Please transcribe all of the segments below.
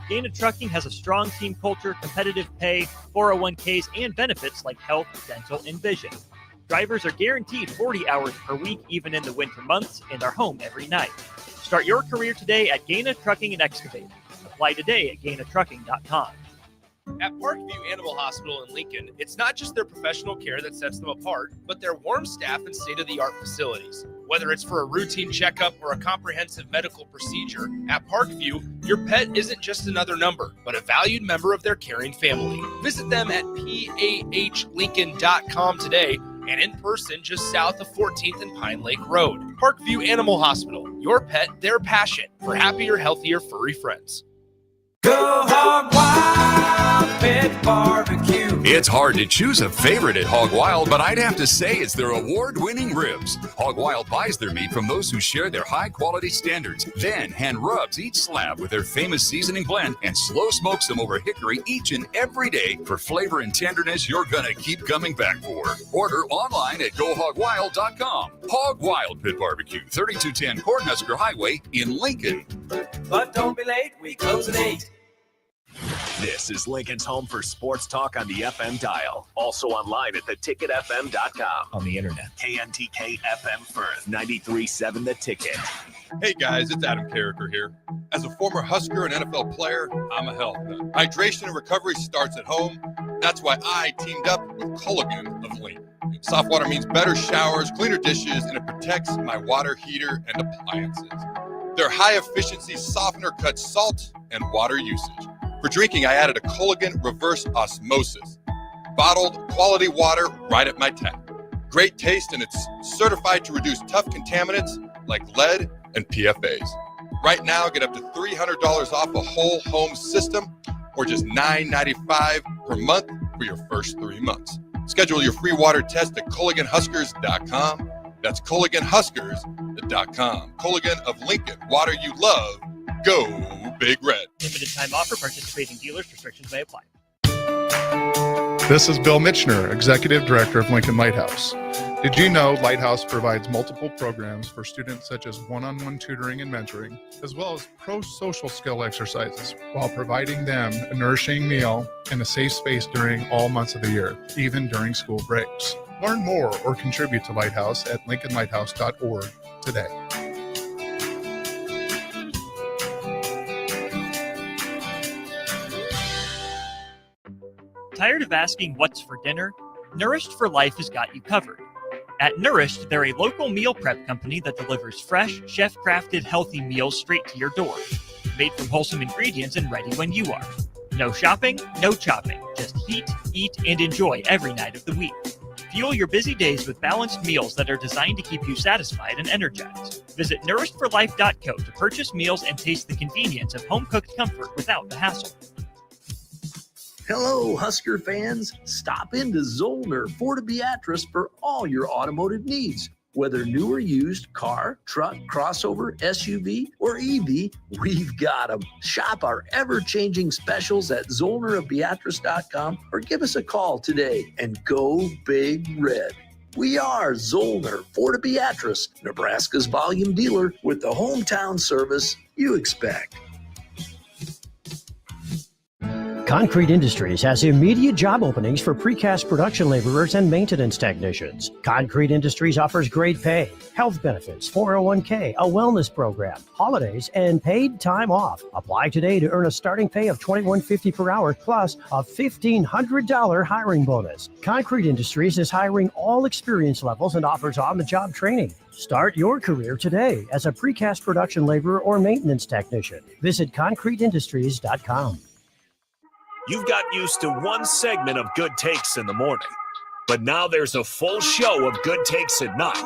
Gaina Trucking has a strong team culture, competitive pay, 401ks, and benefits like health, dental, and vision. Drivers are guaranteed 40 hours per week, even in the winter months, and are home every night. Start your career today at Gaina Trucking and Excavating. Apply today at GainaTrucking.com. At Parkview Animal Hospital in Lincoln, it's not just their professional care that sets them apart, but their warm staff and state-of-the-art facilities. Whether it's for a routine checkup or a comprehensive medical procedure, at Parkview, your pet isn't just another number, but a valued member of their caring family. Visit them at PAHLincoln.com today and in person just south of 14th and Pine Lake Road. Parkview Animal Hospital, your pet, their passion, for happier, healthier, furry friends. Go Hog Wild Pit Barbecue. It's hard to choose a favorite at Hog Wild, but I'd have to say it's their award-winning ribs. Hog Wild buys their meat from those who share their high-quality standards, then hand rubs each slab with their famous seasoning blend and slow smokes them over hickory each and every day for flavor and tenderness you're gonna keep coming back for. Order online at GoHogWild.com. Hog Wild Pit Barbecue, 3210 Cornhusker Highway in Lincoln. But don't be late, we close at 8. This is Lincoln's home for sports talk on the FM dial. Also online at theticketfm.com. On the internet. KNTK FM Firth, 93.7 The Ticket. Hey guys, it's Adam Carricker here. As a former Husker and NFL player, I'm a health nut. Hydration and recovery starts at home. That's why I teamed up with Culligan of Lincoln. Soft water means better showers, cleaner dishes, and it protects my water heater and appliances. Their high-efficiency softener cuts salt and water usage. For drinking, I added a Culligan reverse osmosis. Bottled quality water right at my tap. Great taste, and it's certified to reduce tough contaminants like lead and PFAs. Right now, get up to $300 off a whole home system or just $9.95 per month for your first 3 months. Schedule your free water test at CulliganHuskers.com. That's CulliganHuskers.com. Culligan of Lincoln, water you love. Go Big Red. Limited time offer. Participating dealers. Restrictions may apply. This is Bill Mitchner, Executive Director of Lincoln Lighthouse. Did you know Lighthouse provides multiple programs for students such as one-on-one tutoring and mentoring, as well as pro-social skill exercises, while providing them a nourishing meal and a safe space during all months of the year, even during school breaks? Learn more or contribute to Lighthouse at lincolnlighthouse.org today. Tired of asking what's for dinner? Nourished for Life has got you covered. At Nourished, they're a local meal prep company that delivers fresh, chef-crafted, healthy meals straight to your door. Made from wholesome ingredients and ready when you are. No shopping, no chopping. Just heat, eat, and enjoy every night of the week. Fuel your busy days with balanced meals that are designed to keep you satisfied and energized. Visit nourishedforlife.co to purchase meals and taste the convenience of home-cooked comfort without the hassle. Hello, Husker fans. Stop into Zollner Ford Beatrice for all your automotive needs. Whether new or used, car, truck, crossover, SUV, or EV, we've got them. Shop our ever-changing specials at ZollnerofBeatrice.com or give us a call today and go Big Red. We are Zollner Ford Beatrice, Nebraska's volume dealer with the hometown service you expect. Concrete Industries has immediate job openings for precast production laborers and maintenance technicians. Concrete Industries offers great pay, health benefits, 401k, a wellness program, holidays, and paid time off. Apply today to earn a starting pay of $21.50 per hour plus a $1,500 hiring bonus. Concrete Industries is hiring all experience levels and offers on-the-job training. Start your career today as a precast production laborer or maintenance technician. Visit concreteindustries.com. You've got used to one segment of Good Takes in the morning, but now there's a full show of Good Takes at night.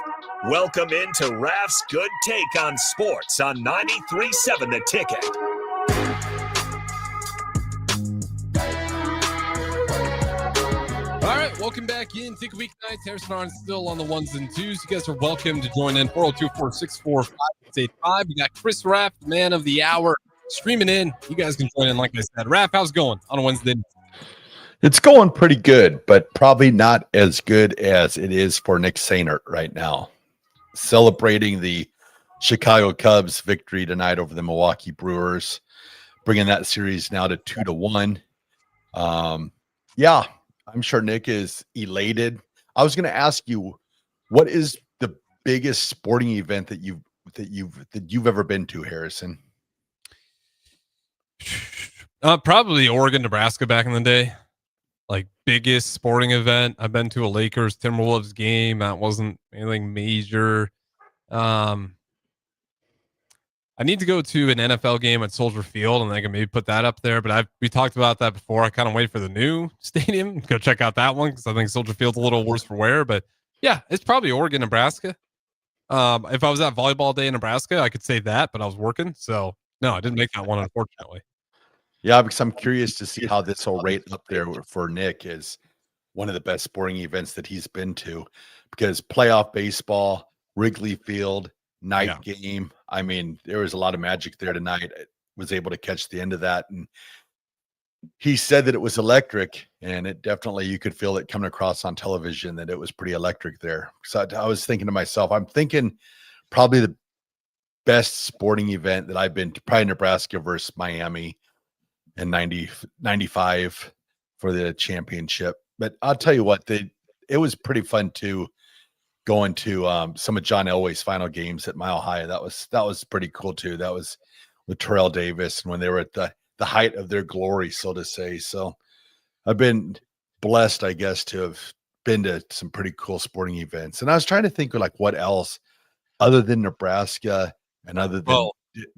Welcome into Raff's Good Take on Sports on 93.7 The Ticket. All right, welcome back in. Think weeknights. Harrison Arn's still on the ones and twos. You guys are welcome to join in. 402-464-5685. We got Chris Raff, the man of the hour, streaming in. You guys can join in, like I said. Raff, how's it going on a Wednesday? It's going pretty good, but probably not as good as it is for Nick Sainert right now. Celebrating the Chicago Cubs victory tonight over the Milwaukee Brewers. bringing that series now to 2-1. Yeah, I'm sure Nick is elated. I was going to ask you, what is the biggest sporting event that you've ever been to, Harrison? Probably Oregon, Nebraska back in the day. Like biggest sporting event. I've been to a Lakers Timberwolves game. That wasn't anything major. I need to go to an NFL game at Soldier Field, and I can maybe put that up there. But we talked about that before. I kind of wait for the new stadium. Go check out that one because I think Soldier Field's a little worse for wear. But yeah, it's probably Oregon, Nebraska. If I was at volleyball day in Nebraska, I could say that, but I was working, so no, I didn't make that one, unfortunately. Yeah, because I'm curious to see how this will rate up there for Nick as one of the best sporting events that he's been to, because playoff baseball, Wrigley Field, night game. I mean, there was a lot of magic there tonight. I was able to catch the end of that, and he said that it was electric, and it definitely, you could feel it coming across on television that it was pretty electric there. So I was thinking to myself, I'm thinking probably the best sporting event that I've been to, probably Nebraska versus Miami in 95 for the championship. But I'll tell you what, it was pretty fun too, going to some of John Elway's final games at Mile High. That was pretty cool too. That was with Terrell Davis, and when they were at the height of their glory, so to say. So I've been blessed, I guess, to have been to some pretty cool sporting events. And I was trying to think of like what else other than Nebraska and other than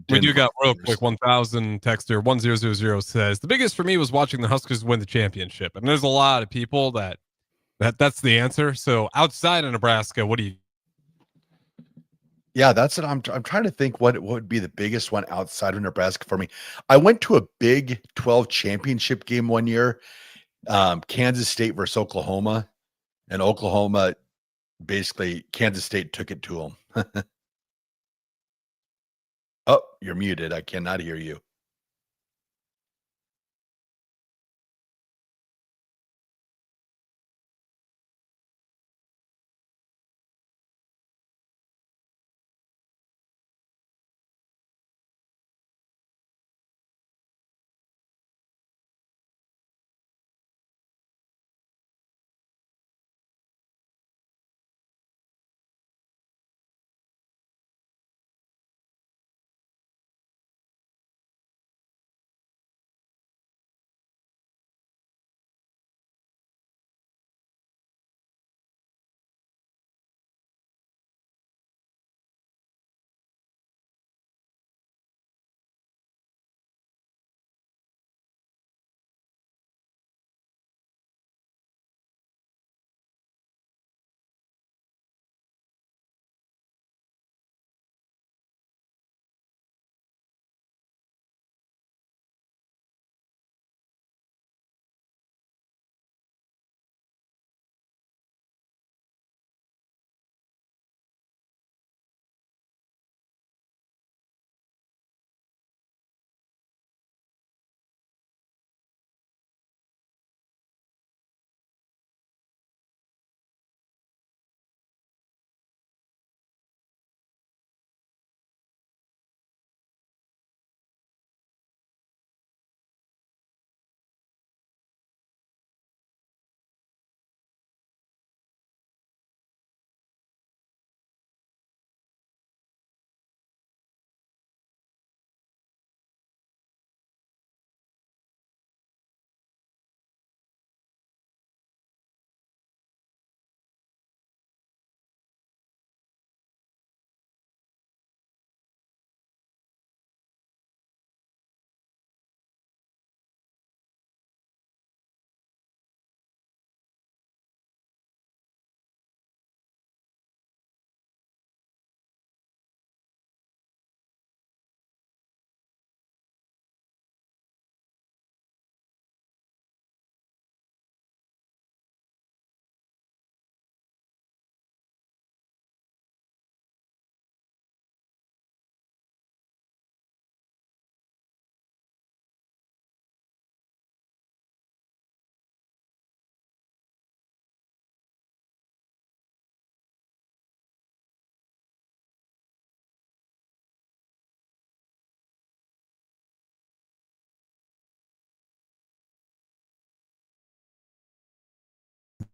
we do got real quick 1,000 texter 1000 says the biggest for me was watching the Huskers win the championship, and there's a lot of people that's the answer. So outside of Nebraska, what do you? Yeah, that's it. I'm trying to think what would be the biggest one outside of Nebraska for me. I went to a Big 12 championship game one year, Kansas State versus Oklahoma, and Oklahoma, basically Kansas State took it to them. Oh, you're muted. I cannot hear you.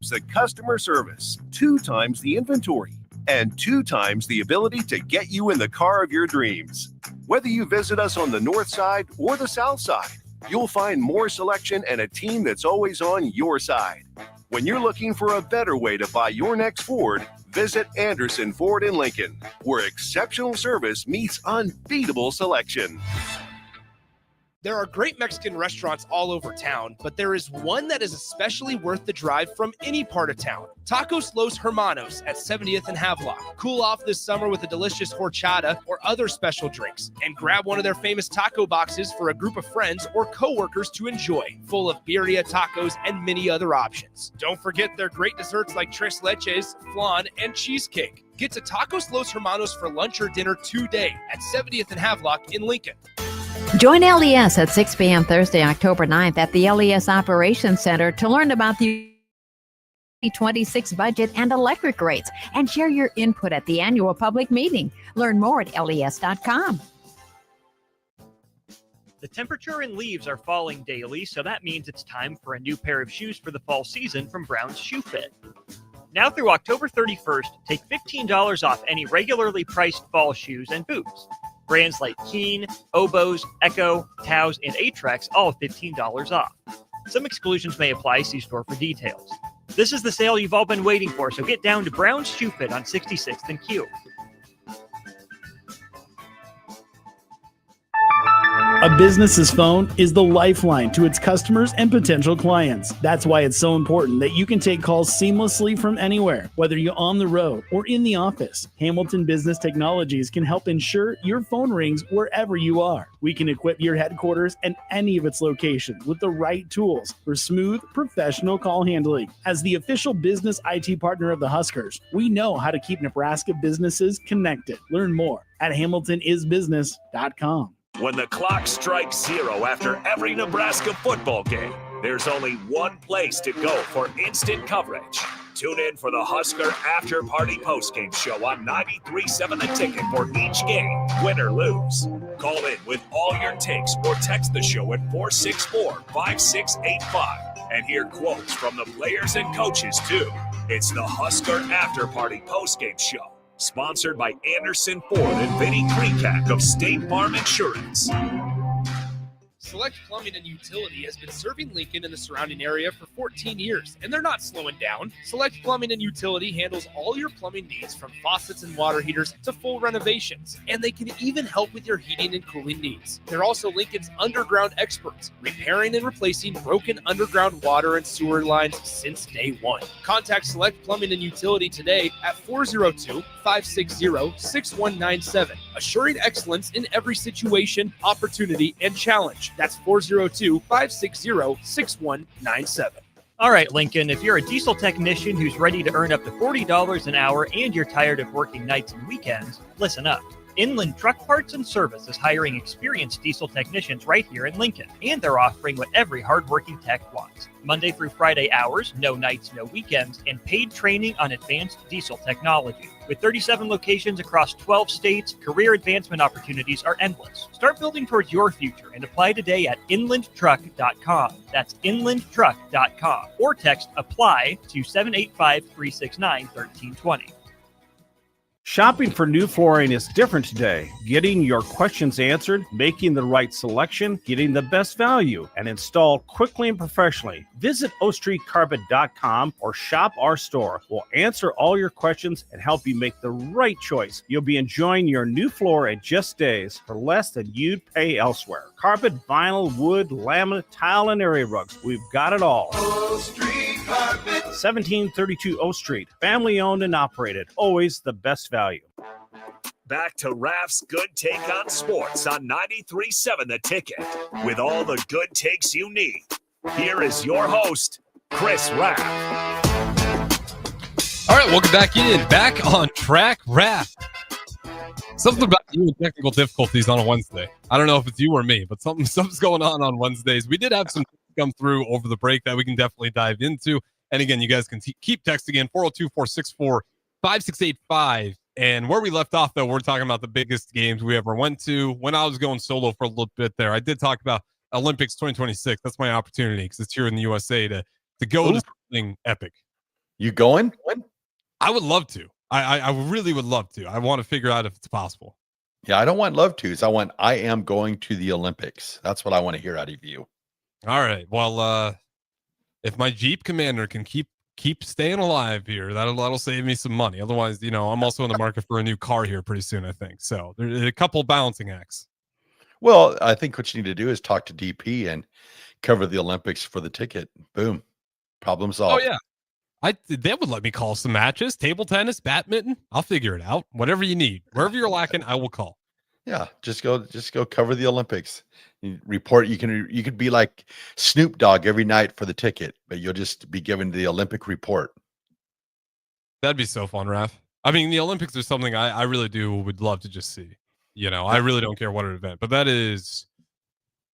the customer service, 2 times the inventory, and 2 times the ability to get you in the car of your dreams. Whether you visit us on the north side or the south side, you'll find more selection and a team that's always on your side. When you're looking for a better way to buy your next Ford, visit Anderson Ford in Lincoln, where exceptional service meets unbeatable selection. There are great Mexican restaurants all over town, but there is one that is especially worth the drive from any part of town. Tacos Los Hermanos at 70th and Havelock. Cool off this summer with a delicious horchata or other special drinks, and grab one of their famous taco boxes for a group of friends or coworkers to enjoy, full of birria tacos and many other options. Don't forget their great desserts like tres leches, flan, and cheesecake. Get to Tacos Los Hermanos for lunch or dinner today at 70th and Havelock in Lincoln. Join LES at 6 p.m. Thursday, October 9th at the LES Operations Center to learn about the 2026 budget and electric rates and share your input at the annual public meeting. Learn more at les.com. The temperature and leaves are falling daily, so that means it's time for a new pair of shoes for the fall season from Brown's Shoe Fit. Now through October 31st, take $15 off any regularly priced fall shoes and boots. Brands like Keen, Oboz, Echo, Taos, and Atrex all $15 off. Some exclusions may apply. See store for details. This is the sale you've all been waiting for, so get down to Brown's Shoe Fit on 66th and Q. A business's phone is the lifeline to its customers and potential clients. That's why it's so important that you can take calls seamlessly from anywhere, whether you're on the road or in the office. Hamilton Business Technologies can help ensure your phone rings wherever you are. We can equip your headquarters and any of its locations with the right tools for smooth, professional call handling. As the official business IT partner of the Huskers, we know how to keep Nebraska businesses connected. Learn more at hamiltonisbusiness.com. When the clock strikes 0 after every Nebraska football game, there's only one place to go for instant coverage. Tune in for the Husker After Party Postgame Show on 93.7 The Ticket for each game, win or lose. Call in with all your takes or text the show at 464-5685 and hear quotes from the players and coaches too. It's the Husker After Party Postgame Show. Sponsored by Anderson Ford and Vinnie Kreekak of State Farm Insurance. Select Plumbing and Utility has been serving Lincoln and the surrounding area for 14 years, and they're not slowing down. Select Plumbing and Utility handles all your plumbing needs, from faucets and water heaters to full renovations, and they can even help with your heating and cooling needs. They're also Lincoln's underground experts, repairing and replacing broken underground water and sewer lines since day one. Contact Select Plumbing and Utility today at 402-560-6197, assuring excellence in every situation, opportunity, and challenge. That's 402-560-6197. All right, Lincoln, if you're a diesel technician who's ready to earn up to $40 an hour and you're tired of working nights and weekends, listen up. Inland Truck Parts and Service is hiring experienced diesel technicians right here in Lincoln, and they're offering what every hardworking tech wants. Monday through Friday hours, no nights, no weekends, and paid training on advanced diesel technology. With 37 locations across 12 states, career advancement opportunities are endless. Start building towards your future and apply today at inlandtruck.com. That's inlandtruck.com. Or text APPLY to 785-369-1320. Shopping for new flooring is different today. Getting your questions answered, making the right selection, getting the best value, and installed quickly and professionally. Visit ostreetcarpet.com or shop our store. We'll answer all your questions and help you make the right choice. You'll be enjoying your new floor in just days for less than you'd pay elsewhere. Carpet, vinyl, wood, laminate, tile, and area rugs. We've got it all. O Street Carpet. 1732 O Street. Family owned and operated. Always the best value. Back to Raff's Good Take on Sports on 93.7 The Ticket, with all the good takes you need. Here is your host, Chris Raff. All right, welcome back in. Back on track, Raff. Something about you and technical difficulties on a Wednesday. I don't know if it's you or me, but something's going on Wednesdays. We did have some come through over the break that we can definitely dive into. And again, you guys can keep texting in 402-464-5685. And where we left off, though, we're talking about the biggest games we ever went to. When I was going solo for a little bit there, I did talk about Olympics 2026. That's my opportunity because it's here in the USA to go to something epic. You going? I would love to. I really would love to. I want to figure out if it's possible. Yeah, I don't want love tos. I am going to the Olympics. That's what I want to hear out of you. All right. Well, if my Jeep Commander can keep staying alive here, that'll save me some money. Otherwise, I'm also in the market for a new car here pretty soon, I think. So there's a couple balancing acts. Well, I think what you need to do is talk to DP and cover the Olympics for the ticket. Boom. Problem solved. Oh yeah. They would let me call some matches, table tennis, badminton. I'll figure it out. Whatever you need, wherever you're lacking, I will call. Yeah, just go cover the Olympics. You report. You could be like Snoop Dogg every night for the ticket, but you'll just be given the Olympic report. That'd be so fun, Raff. I mean, the Olympics are something I really would love to just see. I really don't care what an event, but that is,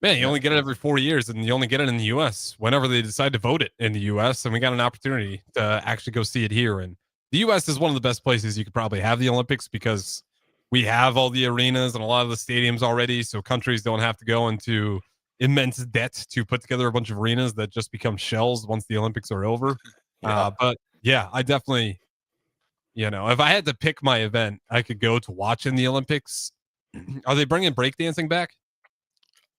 man, you only get it every 4 years, and you only get it in the U.S. whenever they decide to vote it in the U.S. And we got an opportunity to actually go see it here. And the U.S. is one of the best places you could probably have the Olympics because we have all the arenas and a lot of the stadiums already. So countries don't have to go into immense debt to put together a bunch of arenas that just become shells once the Olympics are over. But yeah, I definitely, if I had to pick my event, I could go to watch in the Olympics. Are they bringing breakdancing back?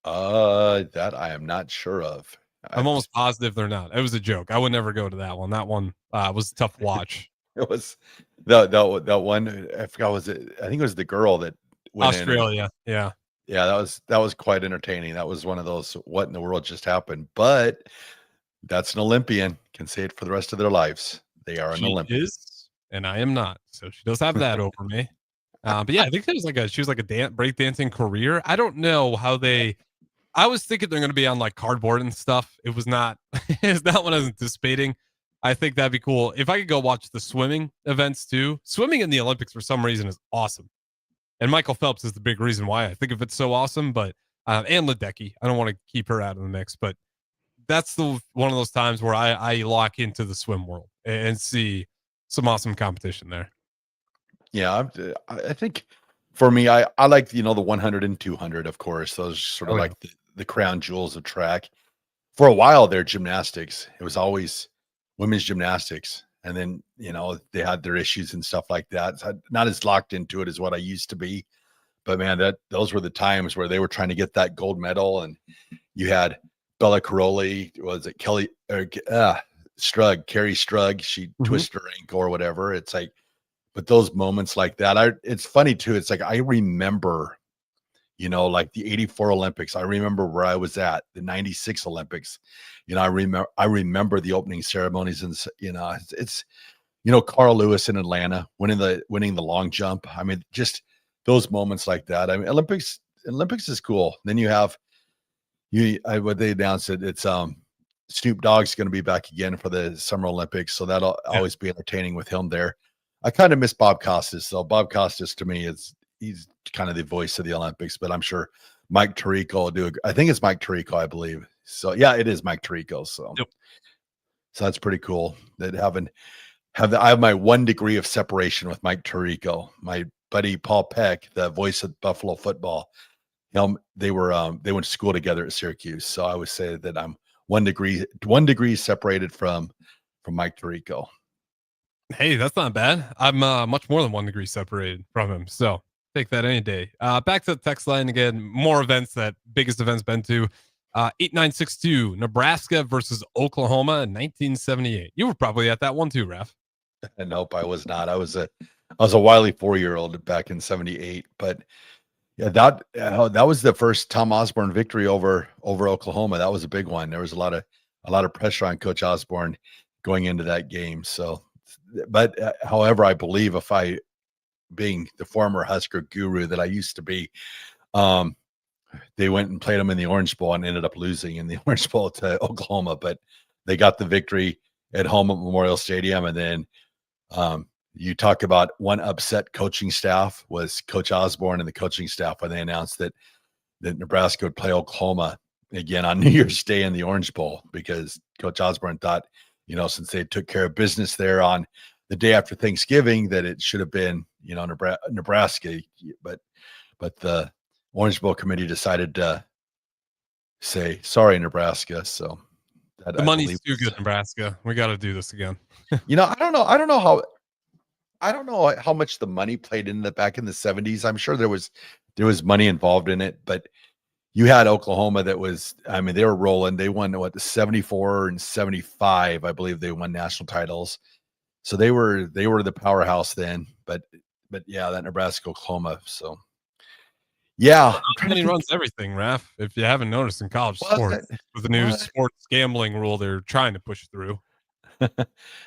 That I am not sure of. I'm almost positive they're not. It was a joke. I would never go to that one. That one was a tough watch. It was that one. I forgot. Was it? I think it was the girl that went Australia. Yeah, that was quite entertaining. That was one of those. What in the world just happened? But that's an Olympian. Can say it for the rest of their lives. They are an Olympian. Is, and I am not. So she does have that over me. But yeah, I think she was like a breakdancing career. I don't know how they. I was thinking they're going to be on like cardboard and stuff. It was not. It's not what I was anticipating. I think that'd be cool if I could go watch the swimming events too. Swimming in the Olympics for some reason is awesome, and Michael Phelps is the big reason why I think of it so awesome. But and Ledecky, I don't want to keep her out of the mix, but that's one of those times where I lock into the swim world and see some awesome competition there. Yeah, I think for me, I like the 100 and 200, of course. Those sort of like the crown jewels of track. For a while there, gymnastics. It was always women's gymnastics, and then they had their issues and stuff like that. So not as locked into it as what I used to be, but man, those were the times where they were trying to get that gold medal, and you had Bella Caroli, was it Carrie Strug? She twisted her ankle or whatever. It's like. But those moments like that, it's funny too. It's like I remember, like the '84 Olympics. I remember where I was at the '96 Olympics. I remember the opening ceremonies, and it's Carl Lewis in Atlanta winning the long jump. I mean, just those moments like that. I mean, Olympics is cool. Then you have what they announced it's Snoop Dogg's going to be back again for the Summer Olympics, so that'll always be entertaining with him there. I kind of miss Bob Costas, though. Bob Costas to me he's kind of the voice of the Olympics, but I'm sure Mike Tirico will do. I think it's Mike Tirico, I believe. So yeah, it is Mike Tirico. So, so that's pretty cool. That I have my 1 degree of separation with Mike Tirico. My buddy Paul Peck, the voice of Buffalo football. They went to school together at Syracuse. So I would say that I'm 1 degree separated from Mike Tirico. Hey, that's not bad. I'm much more than 1 degree separated from him. So take that any day. Back to the text line again. More events biggest events been to. 8962, Nebraska versus Oklahoma in 1978. You were probably at that one too, Raff. Nope, I was not. I was a wily 4-year-old back in '78. But yeah, that was the first Tom Osborne victory over Oklahoma. That was a big one. There was a lot of pressure on Coach Osborne going into that game. So. But however, I believe being the former Husker guru that I used to be, they went and played them in the Orange Bowl and ended up losing in the Orange Bowl to Oklahoma, but they got the victory at home at Memorial Stadium. And then you talk about one upset coaching staff was Coach Osborne and the coaching staff when they announced that Nebraska would play Oklahoma again on New Year's Day in the Orange Bowl, because Coach Osborne thought, since they took care of business there on the day after Thanksgiving, that it should have been, Nebraska, but the Orange Bowl committee decided to say, sorry, Nebraska. So The money's too good, Nebraska. We got to do this again. I don't know how much the money played in the back in the 70s. I'm sure there was money involved in it, but you had Oklahoma that was, they were rolling. They won the 74 and 75, I believe they won national titles. So they were the powerhouse then, but yeah, that Nebraska Oklahoma. So yeah, money runs everything, Raff. If you haven't noticed in college sports, with the new sports gambling rule they're trying to push through.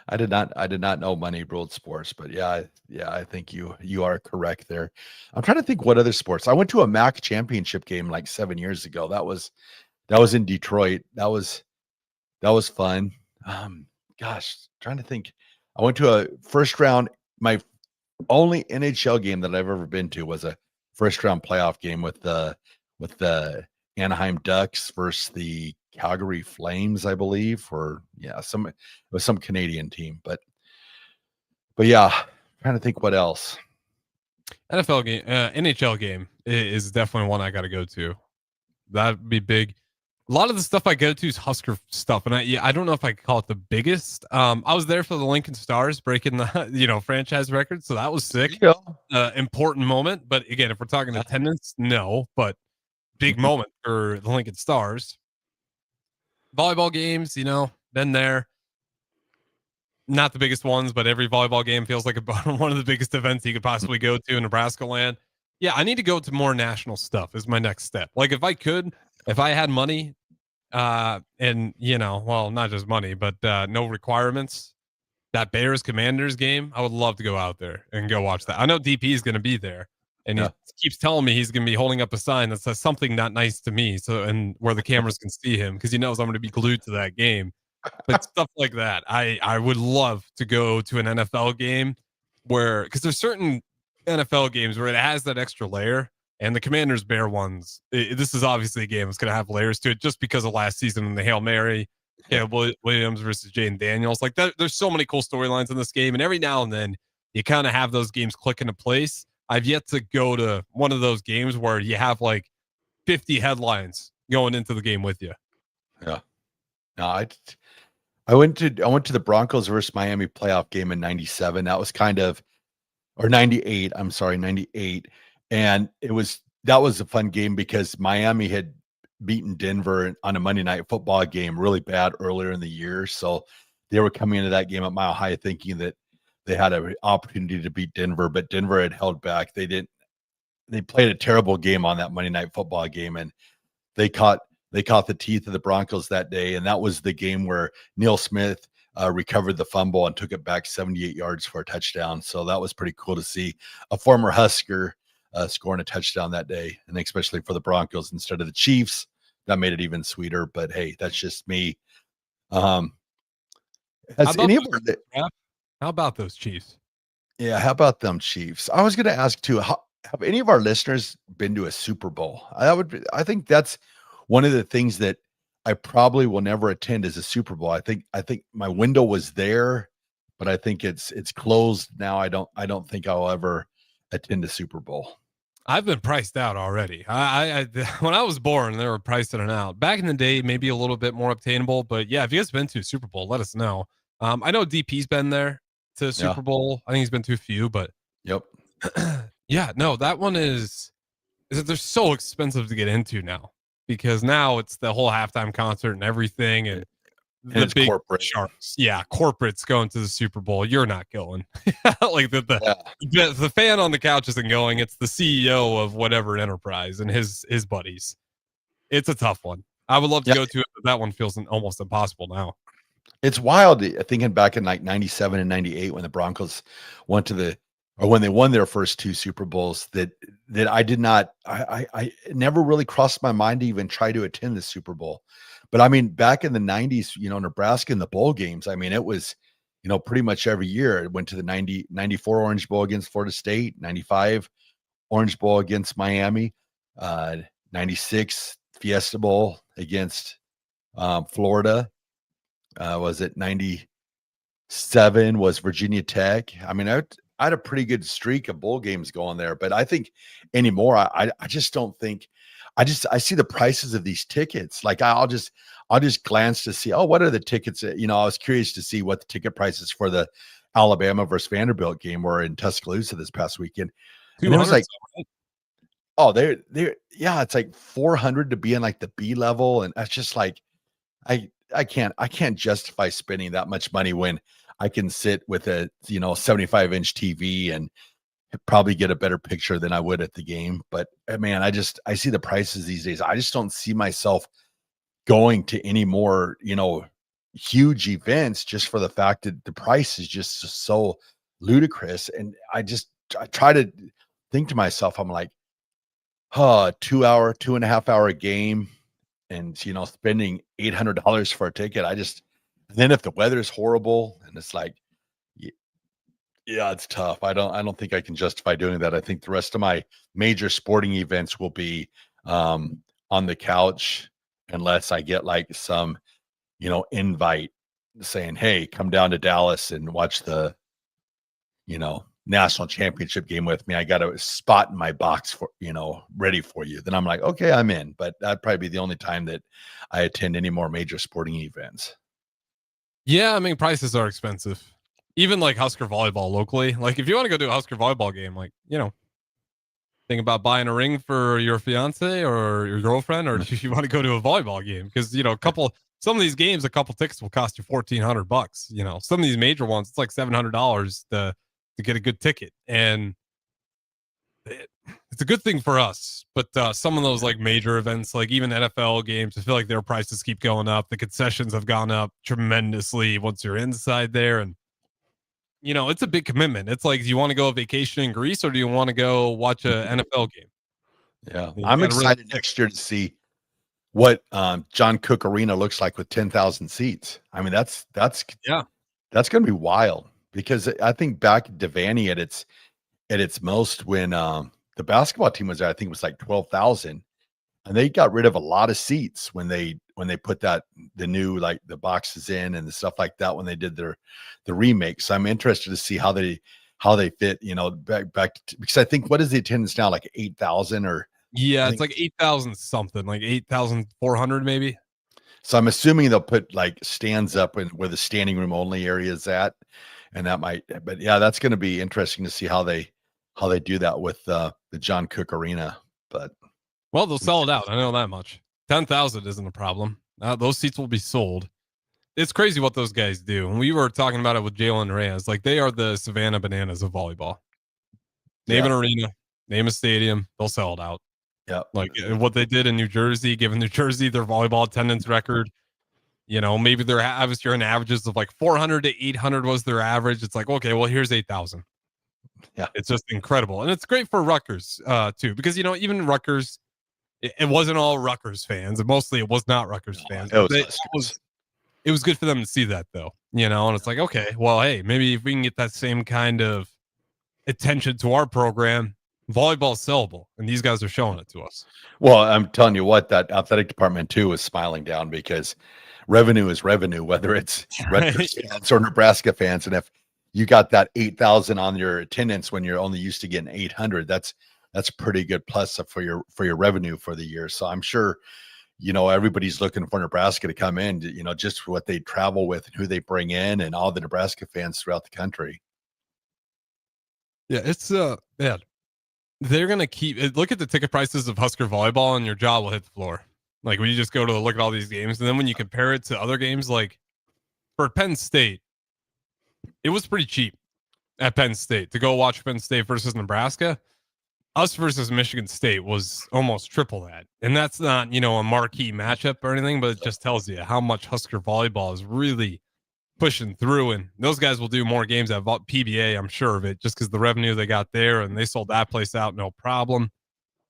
I did not know money ruled sports, but yeah, I think you are correct there. I'm trying to think what other sports. I went to a MAC championship game like 7 years ago. That was in Detroit. That was fun. Gosh, trying to think. I went to a first round. My only NHL game that I've ever been to was a first round playoff game with the Anaheim Ducks versus the Calgary Flames, I believe, it was some Canadian team, but yeah, trying to think what else. NFL game, NHL game is definitely one I got to go to. That'd be big. A lot of the stuff I go to is Husker stuff, and I don't know if I could call it the biggest. I was there for the Lincoln Stars breaking the franchise record, so that was sick. Important moment, but again, if we're talking attendance, no, but big moment for the Lincoln Stars. Volleyball games, been there. Not the biggest ones, but every volleyball game feels like one of the biggest events you could possibly go to in Nebraska land. Yeah, I need to go to more national stuff is my next step. Like if I had money, and not just money, but no requirements, that Bears Commanders game, I would love to go out there and go watch that. I know DP is going to be there, and he keeps telling me he's going to be holding up a sign that says something not nice to me, and where the cameras can see him because he knows I'm going to be glued to that game. But stuff like that, I would love to go to an NFL game because there's certain NFL games where it has that extra layer. And the Commanders Bear ones, this is obviously a game that's going to have layers to it just because of last season and the Hail Mary, Williams versus Jaden Daniels. Like that, there's so many cool storylines in this game. And every now and then you kind of have those games click into place. I've yet to go to one of those games where you have like 50 headlines going into the game with you. Yeah. No, I went to the Broncos versus Miami playoff game in 97. That was 98. I'm sorry, 98. And that was a fun game because Miami had beaten Denver on a Monday Night Football game really bad earlier in the year. So they were coming into that game at Mile High thinking that they had an opportunity to beat Denver, but Denver had held back. They played a terrible game on that Monday Night Football game, and they caught the teeth of the Broncos that day. And that was the game where Neil Smith recovered the fumble and took it back 78 yards for a touchdown. So that was pretty cool to see a former Husker scoring a touchdown that day, and especially for the Broncos instead of the Chiefs. That made it even sweeter, but hey, that's just me. How about those Chiefs? Yeah, how about them Chiefs? I was going to ask too, have any of our listeners been to a Super Bowl? I think that's one of the things that I probably will never attend is a Super Bowl. I think my window was there, but I think it's closed now. I don't think I'll ever attend a Super Bowl. I've been priced out already. I when I was born, they were pricing it out. Back in the day, maybe a little bit more obtainable, but yeah, if you guys been to a Super Bowl, let us know. I know DP's been there to Super Bowl. I think he's been to a few, but yep. Yeah, no, that one is that they're so expensive to get into now because now it's the whole halftime concert and everything, and the big corporate sharks. Yeah, corporate's going to the Super Bowl. You're not going. Like the fan on the couch isn't going. It's the CEO of whatever enterprise and his buddies. It's a tough one. I would love to go to it, but that one feels almost impossible now. It's wild thinking back in like 97 and 98 when the Broncos when they won their first two Super Bowls that I never really crossed my mind to even try to attend the Super Bowl. But I mean, back in the 90s, Nebraska in the bowl games, I mean, it was, pretty much every year. It went to the 94 Orange Bowl against Florida State, 95 Orange Bowl against Miami, 96 Fiesta Bowl against Florida. Was it 97 was Virginia Tech? I mean, I had a pretty good streak of bowl games going there, but I think anymore, I just don't think. I see the prices of these tickets. Like I'll just glance to see, oh, what are the tickets? I was curious to see what the ticket prices for the Alabama versus Vanderbilt game were in Tuscaloosa this past weekend. And it was like, oh, yeah, it's like 400 to be in like the B level. And that's just like, I can't justify spending that much money when I can sit with a 75-inch TV and probably get a better picture than I would at the game. But man, I see the prices these days. I just don't see myself going to any more, huge events just for the fact that the price is just so ludicrous. And I try to think to myself, I'm like, 2.5 hour game and, spending $800 for a ticket. And then if the weather is horrible and it's like, yeah, it's tough. I don't think I can justify doing that. I think the rest of my major sporting events will be on the couch unless I get like some, invite saying, hey, come down to Dallas and watch the, national championship game with me. I got a spot in my box for, ready for you. Then I'm like, okay, I'm in. But that'd probably be the only time that I attend any more major sporting events. Yeah, I mean, prices are expensive. Even like Husker volleyball locally. Like if you want to go to a Husker volleyball game, like, think about buying a ring for your fiance or your girlfriend, or do you want to go to a volleyball game? Because, some of these games, a couple tickets will cost you $1,400. Some of these major ones, it's like $700 to get a good ticket. And it's a good thing for us. But some of those like major events, like even NFL games, I feel like their prices keep going up. The concessions have gone up tremendously once you're inside there. And, it's a big commitment. It's like, do you want to go on vacation in Greece or do you want to go watch an NFL game? Yeah. I'm excited next year to see what John Cook Arena looks like with 10,000 seats. I mean, that's going to be wild, because I think back at Devaney at its most when the basketball team was there, I think it was like 12,000, and they got rid of a lot of seats when they put the new, like the boxes in and the stuff like that, when they did the remake. So I'm interested to see how they fit, back to, because I think, what is the attendance now, like 8,000 or it's like 8,000 something, like 8,400 maybe. So I'm assuming they'll put like stands up where the standing room only area is at, and that might. But yeah, that's going to be interesting to see how they do that with the John Cook Arena. But they'll sell it out. I know that much. 10,000 isn't a problem. Those seats will be sold. It's crazy what those guys do. And we were talking about it with Jalen Reyes. Like, they are the Savannah Bananas of volleyball. Name an arena, name a stadium, they'll sell it out. Yeah. Like what they did in New Jersey, given New Jersey their volleyball attendance record, maybe they're obviously in averages of like 400 to 800 was their average. It's like, okay, well, here's 8,000. Yeah. It's just incredible. And it's great for Rutgers too, because, even Rutgers, it wasn't all Rutgers fans, and mostly it was not Rutgers fans. It was good for them to see that, though, and it's like, okay, well, hey, maybe if we can get that same kind of attention to our program, volleyball is sellable, and these guys are showing it to us. Well, I'm telling you what, that athletic department too is smiling down, because revenue is revenue, whether it's Rutgers fans or Nebraska fans. And if you got that 8,000 on your attendance when you're only used to getting 800, that's a pretty good plus for your revenue for the year. So I'm sure, everybody's looking for Nebraska to come in, just what they travel with and who they bring in, and all the Nebraska fans throughout the country. Yeah, it's they're going to keep look at the ticket prices of Husker volleyball, and your jaw will hit the floor. Like, when you just go to look at all these games, and then when you compare it to other games, like for Penn State, it was pretty cheap at Penn State to go watch Penn State versus Nebraska. Us versus Michigan State was almost triple that. And that's not, a marquee matchup or anything, but it just tells you how much Husker volleyball is really pushing through. And those guys will do more games at PBA, I'm sure of it, just because the revenue they got there, and they sold that place out no problem.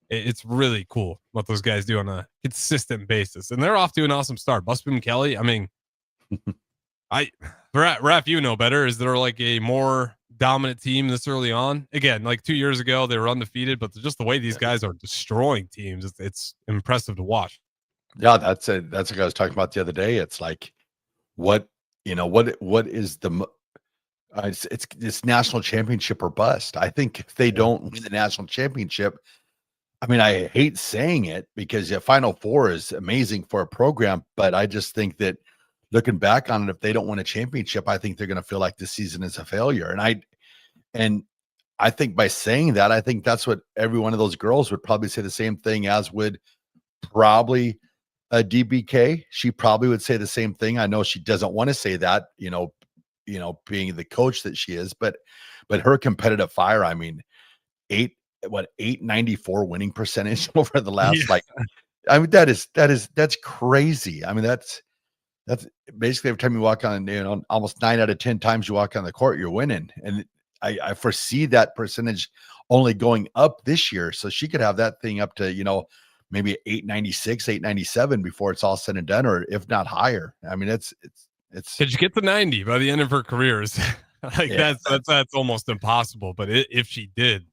It's really cool what those guys do on a consistent basis. And they're off to an awesome start. Busby Kelly, I mean, Raff, you know better. Is there like a more dominant team this early on? Again, like 2 years ago, they were undefeated, but just the way these guys are destroying teams, it's impressive to watch. Yeah, that's what I was talking about the other day. It's like, what is the it's national championship or bust. I think if they don't win the national championship, I mean, I hate saying it because the Final Four is amazing for a program, but I just think that looking back on it, if they don't win a championship, I think they're going to feel like this season is a failure. And I think by saying that, I think that's what every one of those girls would probably say the same thing, as would probably a DBK. She probably would say the same thing. I know she doesn't want to say that, being the coach that she is, but her competitive fire, I mean, 894 winning percentage over the last that's crazy. I mean, that's basically every time you walk on, almost 9 out of 10 times you walk on the court, you're winning. And I foresee that percentage only going up this year. So she could have that thing up to, maybe 896, 897 before it's all said and done, or if not higher. I mean, it's Could you get to 90 by the end of her career? That's almost impossible. But if she did,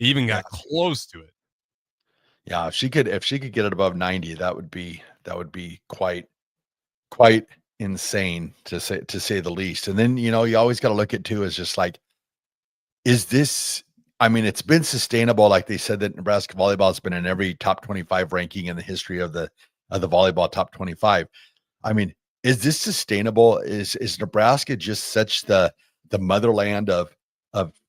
even got close to it. Yeah, if she could get it above 90, that would be quite insane to say the least. And then, you always got to look at too, is just like, is this, I mean, it's been sustainable. Like they said that Nebraska volleyball has been in every top 25 ranking in the history of the volleyball top 25. I mean, is this sustainable? Is Nebraska just such the motherland of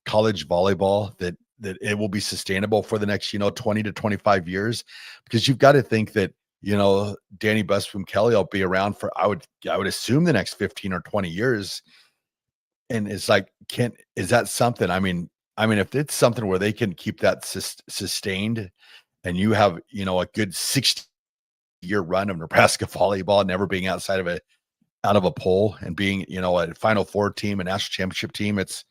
college volleyball that it will be sustainable for the next, 20 to 25 years? Because you've got to think that, Danny Busboom Kelly will be around for, I would assume, the next 15 or 20 years. And it's like, is that something? I mean, if it's something where they can keep that sustained, and you have, a good 60-year run of Nebraska volleyball, never being out of a poll, and being, a Final Four team, a national championship team, it's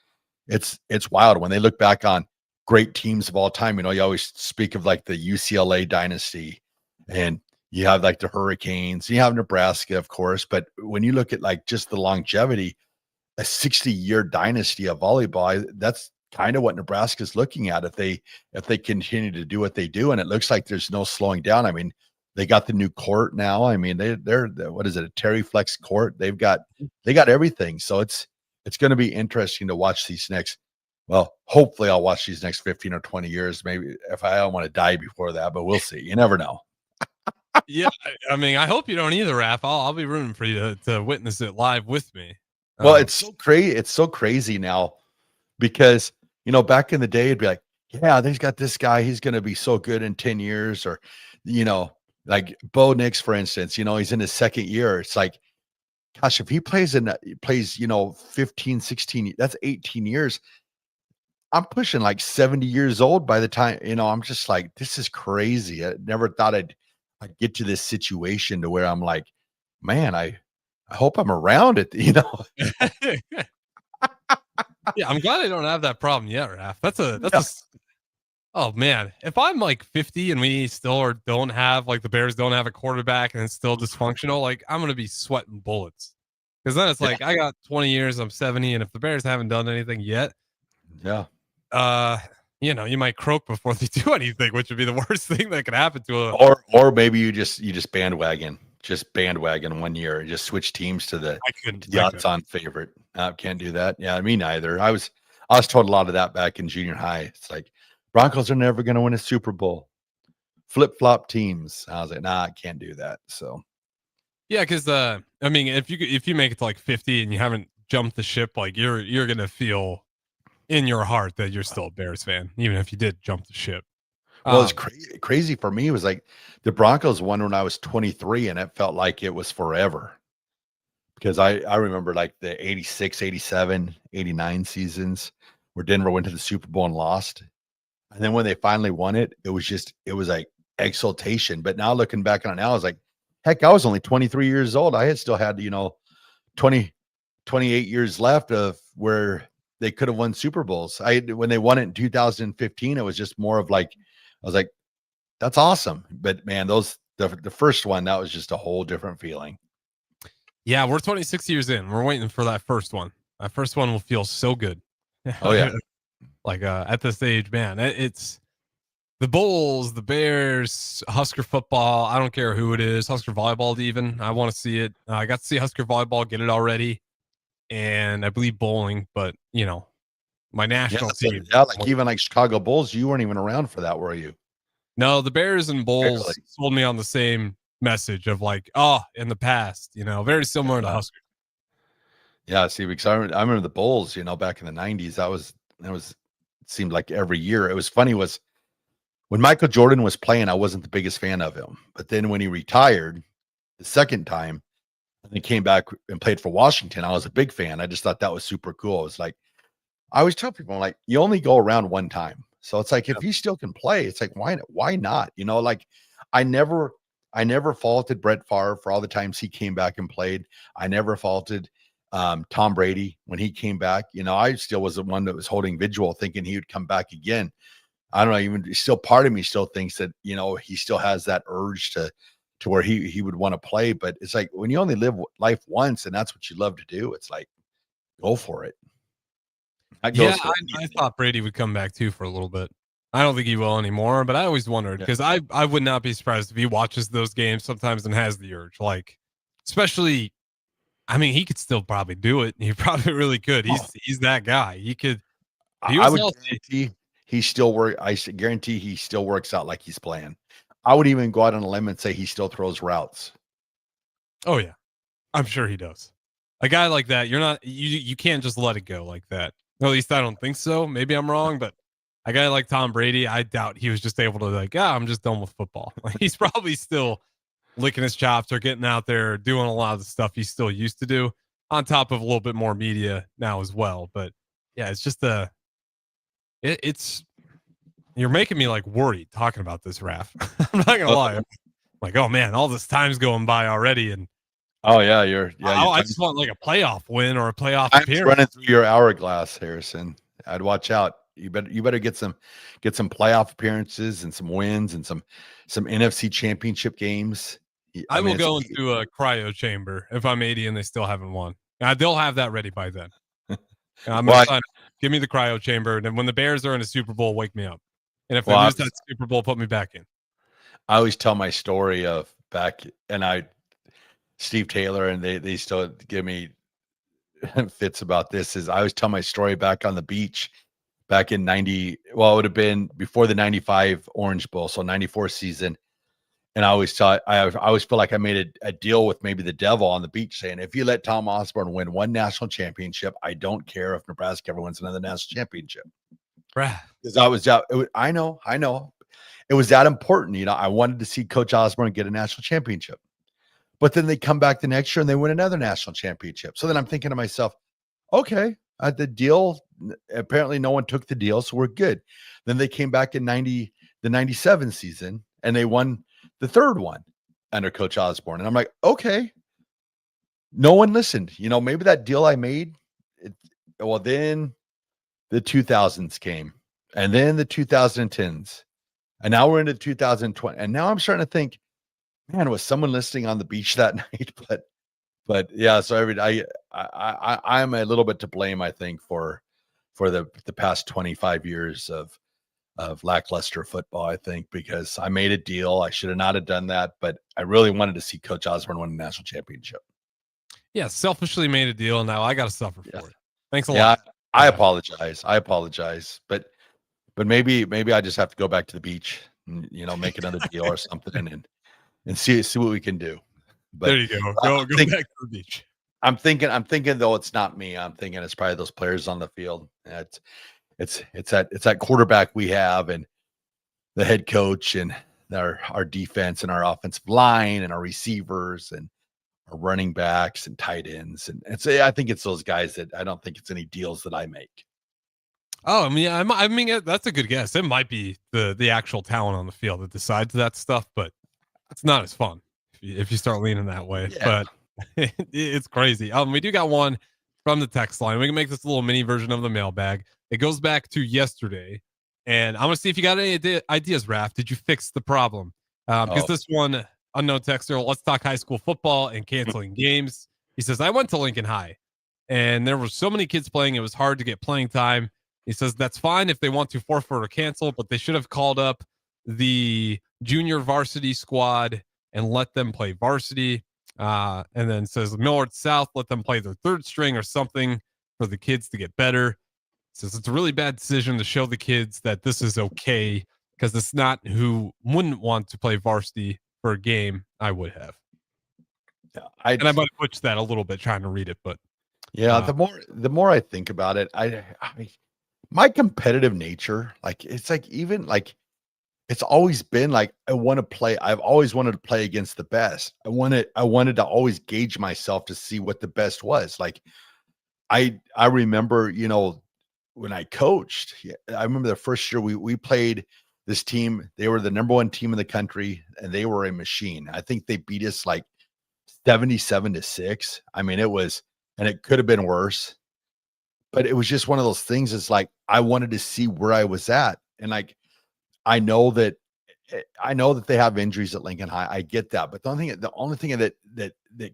wild when they look back on great teams of all time. You always speak of like the UCLA dynasty, and you have like the Hurricanes, you have Nebraska, of course. But when you look at like just the longevity, a 60-year dynasty of volleyball, that's kind of what Nebraska's looking at if they continue to do what they do. And it looks like there's no slowing down. I mean, they got the new court now. I mean, they're what is it, a Terry Flex court? They got everything. So it's going to be interesting to watch these next. Well, hopefully I'll watch these next 15 or 20 years. Maybe if I don't want to die before that, but we'll see. You never know. Yeah, I mean, I hope you don't either, Raff. I'll be rooting for you to witness it live with me. Well, it's so crazy now, because back in the day it'd be like, yeah, they've got this guy, he's going to be so good in 10 years, or like Bo Nix, for instance, he's in his second year. It's like, gosh, if he plays 15, 16, that's 18 years. I'm pushing like 70 years old by the time, I'm just like, this is crazy. I never thought I'd get to this situation to where I'm like, man, I hope I'm around it, Yeah, I'm glad I don't have that problem yet, Raff. Oh man, if I'm like 50 and we still don't have, like, the Bears don't have a quarterback and it's still dysfunctional, like, I'm gonna be sweating bullets, because then it's like, I got 20 years, I'm 70, and if the Bears haven't done anything yet, you might croak before they do anything, which would be the worst thing that could happen to a. Or maybe you just bandwagon 1 year and just switch teams to the odds-on favorite. Can't do that. Yeah, me neither. I was told a lot of that back in junior high. It's like, Broncos are never going to win a Super Bowl. Flip-flop teams. I was like, nah, I can't do that. So, yeah, because I mean, if you make it to like 50 and you haven't jumped the ship, like, you're gonna feel in your heart that you're still a Bears fan, even if you did jump the ship. Well, it's crazy for me. It was like the Broncos won when I was 23, and it felt like it was forever, because I remember like the 86, 87, 89 seasons where Denver went to the Super Bowl and lost. And then when they finally won it, it was like exultation. But now looking back on it now, I was like, heck, I was only 23 years old. I had still had, 28 years left of where they could have won Super Bowls. When they won it in 2015, it was just more of like, I was like, that's awesome. But man, the first one, that was just a whole different feeling. Yeah, we're 26 years in. We're waiting for that first one. That first one will feel so good. Oh yeah. Like, at this age, man, it's the Bulls, the Bears, Husker football. I don't care who it is. Husker volleyball, even. I want to see it. I got to see Husker volleyball, get it already. And I believe bowling, but my national team. Yeah, like even like Chicago Bulls, you weren't even around for that, were you? No, the Bears and Bulls Really? sold me on the same message of like, oh, in the past, very similar to Huskers. Yeah, see, because I remember the Bulls, back in the 90s, that was it seemed like every year. It was funny was when Michael Jordan was playing, I wasn't the biggest fan of him. But then when he retired the second time and he came back and played for Washington, I was a big fan. I just thought that was super cool. It was like, I always tell people, like, you only go around one time. So it's like, if he still can play, it's like, why not? Like I never faulted Brett Favre for all the times he came back and played. I never faulted Tom Brady when he came back. I still was the one that was holding vigil thinking he would come back again. I don't know, even still part of me still thinks that, he still has that urge to where he would want to play. But it's like, when you only live life once and that's what you love to do, it's like, go for it. Yeah, I thought Brady would come back too for a little bit. I don't think he will anymore, but I always wondered because I would not be surprised if he watches those games sometimes and has the urge. Like, especially, I mean, he could still probably do it. He probably really could. He's that guy. He could. I would guarantee he still work. I guarantee he still works out like he's playing. I would even go out on a limb and say he still throws routes. Oh yeah, I'm sure he does. A guy like that, you can't just let it go like that. At least I don't think so. Maybe I'm wrong, but a guy like Tom Brady, I doubt he was just able to like, I'm just done with football. Like, he's probably still licking his chops or getting out there doing a lot of the stuff he still used to do, on top of a little bit more media now as well. But yeah, it's just you're making me like worried talking about this, Raff. I'm not gonna lie. I'm like, oh man, all this time's going by already, and oh yeah, I just want like a playoff win or a playoff appearance. Running through your hourglass, Harrison. I'd watch out. You better get some playoff appearances and some wins and some NFC championship games. I will go into a cryo chamber if I'm 80 and they still haven't won. They'll have that ready by then. Give me the cryo chamber, and then when the Bears are in a Super Bowl, wake me up. And if they lose that Super Bowl, put me back in. I always tell my story of back, and Steve Taylor, and they still give me fits about this. Is I always tell my story back on the beach back in 90. Well, it would have been before the 95 Orange Bowl, so 94 season. And I always feel like I made a deal with maybe the devil on the beach, saying, if you let Tom Osborne win one national championship, I don't care if Nebraska ever wins another national championship. Right. Because I know. It was that important. I wanted to see Coach Osborne get a national championship. But then they come back the next year and they win another national championship. So then I'm thinking to myself, okay, the deal, apparently no one took the deal, so we're good. Then they came back in the 97 season and they won the third one under Coach Osborne. And I'm like, okay, no one listened. Maybe that deal I made, then the 2000s came, and then the 2010s, and now we're into 2020. And now I'm starting to think, man, was someone listening on the beach that night? But yeah, so I'm a little bit to blame, I think, for the past 25 years of lackluster football, I think, because I made a deal. I should have not have done that, but I really wanted to see Coach Osborne win a national championship. Yeah, selfishly made a deal. Now I got to suffer for it. Thanks a lot. I apologize. But maybe I just have to go back to the beach and, make another deal or something and see what we can do. But there you go. Go back to the beach. I'm thinking though, it's not me. I'm thinking it's probably those players on the field. It's that quarterback we have and the head coach and our defense and our offensive line and our receivers and our running backs and tight ends. And I think it's those guys that I don't think it's any deals that I make. Oh, I mean, that's a good guess. It might be the actual talent on the field that decides that stuff, but it's not as fun if you start leaning that way. Yeah. But it's crazy. We do got one from the text line. We can make this a little mini version of the mailbag. It goes back to yesterday, and I'm gonna see if you got any ideas, Raff. Did you fix the problem? Because this one, unknown texter, let's talk high school football and canceling games. He says, I went to Lincoln High, and there were so many kids playing, it was hard to get playing time. He says that's fine if they want to forfeit or cancel, but they should have called up the junior varsity squad and let them play varsity. And then says Millard South, let them play their third string or something for the kids to get better. Says it's a really bad decision to show the kids that this is okay because it's not who wouldn't want to play varsity for a game. I would have. Yeah, I might have butchered that a little bit trying to read it, but yeah, the more I think about it, my competitive nature, like it's like even like it's always been like I want to play. I've always wanted to play against the best. I wanted to always gauge myself to see what the best was. Like I remember, when I coached, I remember the first year we played this team. They were the number one team in the country, and they were a machine. I think they beat us like 77-6. I mean, and it could have been worse, but it was just one of those things. It's like I wanted to see where I was at, and like I know that they have injuries at Lincoln High. I get that, but the only thing that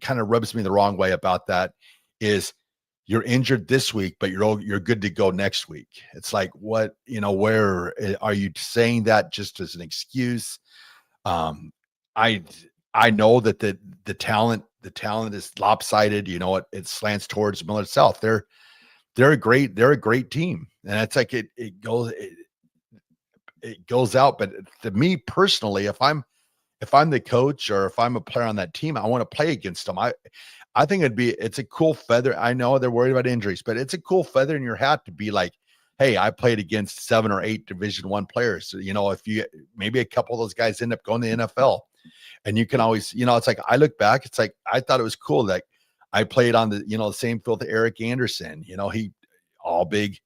kind of rubs me the wrong way about that is you're injured this week, but you're good to go next week. It's like, what, where are you saying that just as an excuse? I know that the talent is lopsided. It slants towards Millard South. They're a great team, and it's like it goes out. But to me personally, if I'm the coach or if I'm a player on that team, I want to play against them. I think it's a cool feather. I know they're worried about injuries, but it's a cool feather in your hat to be like, hey, I played against 7 or 8 Division I players. So, if you maybe a couple of those guys end up going to the NFL, and you can always, it's like I look back, it's like I thought it was cool that I played on the same field with Eric Anderson. He all big. It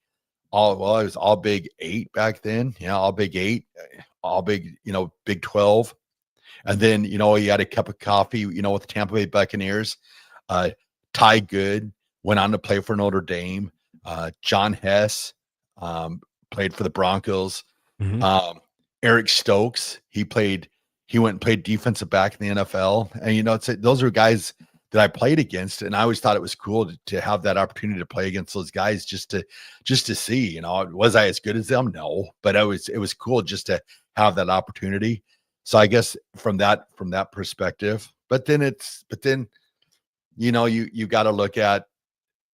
was all Big 8 back then. All Big 8, all big, Big 12. And then, he had a cup of coffee, with the Tampa Bay Buccaneers. Ty Good went on to play for Notre Dame. John Hess played for the Broncos. Mm-hmm. Eric Stokes, he went and played defensive back in the NFL. And, those are guys that I played against, and I always thought it was cool to have that opportunity to play against those guys just to see, was I as good as them? No, but it was cool just to have that opportunity. So I guess from that perspective, but then you got to look at,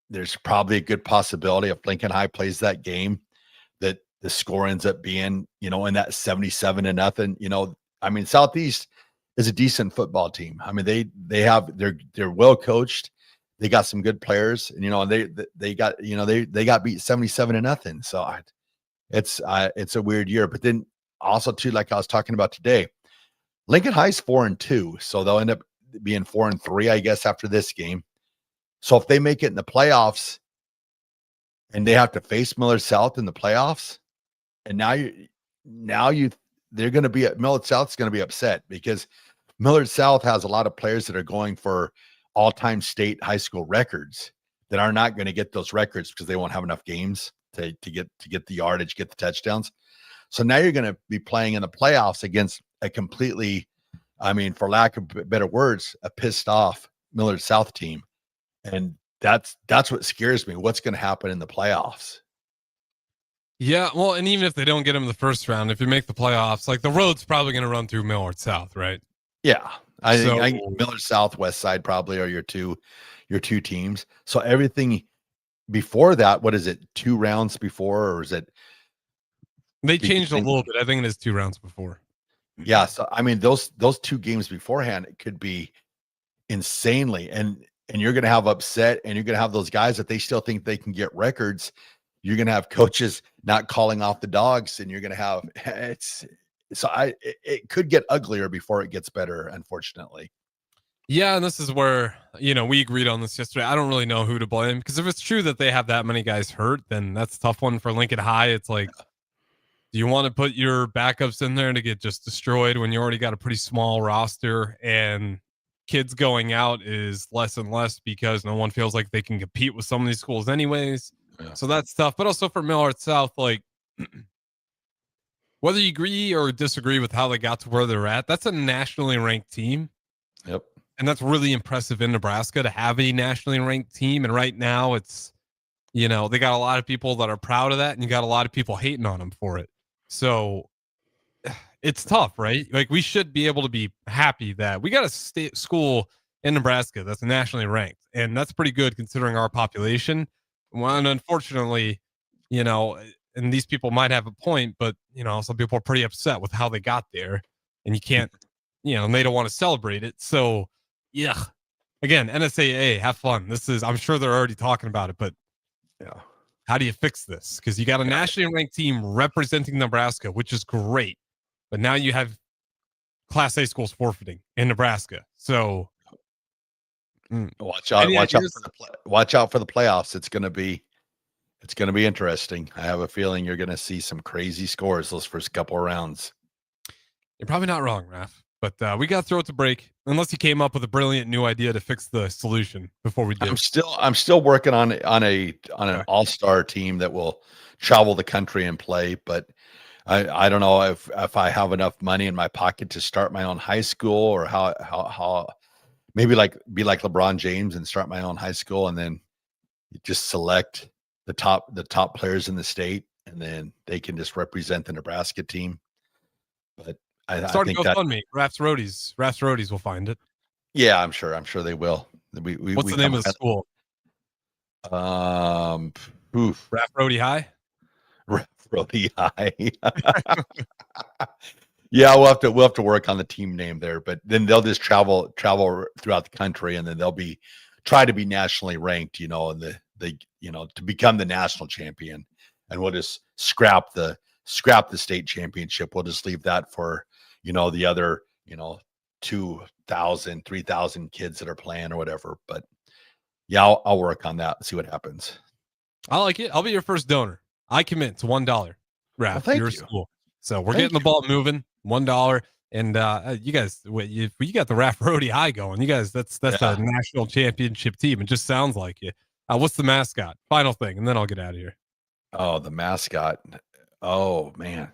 there's probably a good possibility if Lincoln High plays that game that the score ends up being, in that 77-0. I mean, Southeast is a decent football team. I mean, they're well coached. They got some good players, and they got beat 77-0. So it's a weird year. But then also too, like I was talking about today, Lincoln High's 4-2, so they'll end up being 4-3, I guess, after this game. So if they make it in the playoffs, and they have to face Millard South in the playoffs, and they're going to be Millard South's going to be upset because Millard South has a lot of players that are going for all-time state high school records that are not going to get those records because they won't have enough games to get the yardage, get the touchdowns. So now you're going to be playing in the playoffs against a completely, I mean, for lack of better words, a pissed off Millard South team. And that's what scares me. What's going to happen in the playoffs? Yeah, well, and even if they don't get him in the first round, if you make the playoffs, like the road's probably going to run through Millard South, right? Yeah, I think Millard South, West Side probably are your two teams. So everything before that, what is it? 2 rounds before, or is it? They changed a little bit. I think it is 2 rounds before. Yeah, so I mean, those 2 games beforehand, it could be insanely, and you're going to have upset, and you're going to have those guys that they still think they can get records. You're going to have coaches not calling off the dogs, and you're going to have it could get uglier before it gets better, unfortunately. Yeah, and this is where, we agreed on this yesterday. I don't really know who to blame, because if it's true that they have that many guys hurt, then that's a tough one for Lincoln High. It's like, do you want to put your backups in there to get just destroyed when you already got a pretty small roster, and kids going out is less and less because no one feels like they can compete with some of these schools anyways? Yeah. So that's tough. But also for Millard South, like, whether you agree or disagree with how they got to where they're at, that's a nationally ranked team. Yep. And that's really impressive in Nebraska to have a nationally ranked team. And right now it's, they got a lot of people that are proud of that, and you got a lot of people hating on them for it. So it's tough, right? Like, we should be able to be happy that we got a state school in Nebraska that's nationally ranked, and that's pretty good considering our population. Well, and unfortunately, and these people might have a point, but some people are pretty upset with how they got there, and you can't, and they don't want to celebrate it. So, yeah. Again, NSAA, have fun. I'm sure they're already talking about it, but how do you fix this? Because you got a nationally ranked team representing Nebraska, which is great, but now you have Class A schools forfeiting in Nebraska. So watch out for the playoffs. It's going to be interesting. I have a feeling you're going to see some crazy scores those first couple of rounds. You're probably not wrong, Raff. But we got to throw it to break, unless you came up with a brilliant new idea to fix the solution before we do. I'm still working on an all-star team that will travel the country and play, but I don't know if I have enough money in my pocket to start my own high school, or how maybe be like LeBron James and start my own high school, and then you just select the top players in the state, and then they can just represent the Nebraska team. But I think GoFundMe. Raff's Roadies will find it. Yeah, I'm sure they will. What's the name of the school? Raff Roadie High. Raff Roadie High. Yeah, we'll have to work on the team name there, but then they'll just travel throughout the country, and then they'll try to be nationally ranked, and to become the national champion, and we'll just scrap the state championship. We'll just leave that for the other 2,000, 3,000 kids that are playing or whatever. But yeah, I'll work on that and see what happens. I like it. I'll be your first donor. I commit to $1. Raff, well, your school. So we're getting the ball moving. $1. And you guys, you got the Raff Roadie High going. You guys, that's a national championship team. It just sounds like it. What's the mascot? Final thing, and then I'll get out of here. Oh, the mascot. Oh man.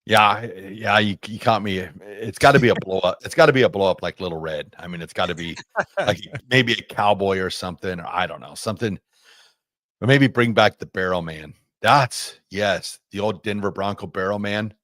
Yeah, you caught me. It's got to be a blow up. It's got to be a blow up like Little Red. I mean, it's got to be like maybe a cowboy or something, or I don't know, something. Or maybe bring back the Barrel Man. Yes, the old Denver Bronco Barrel Man.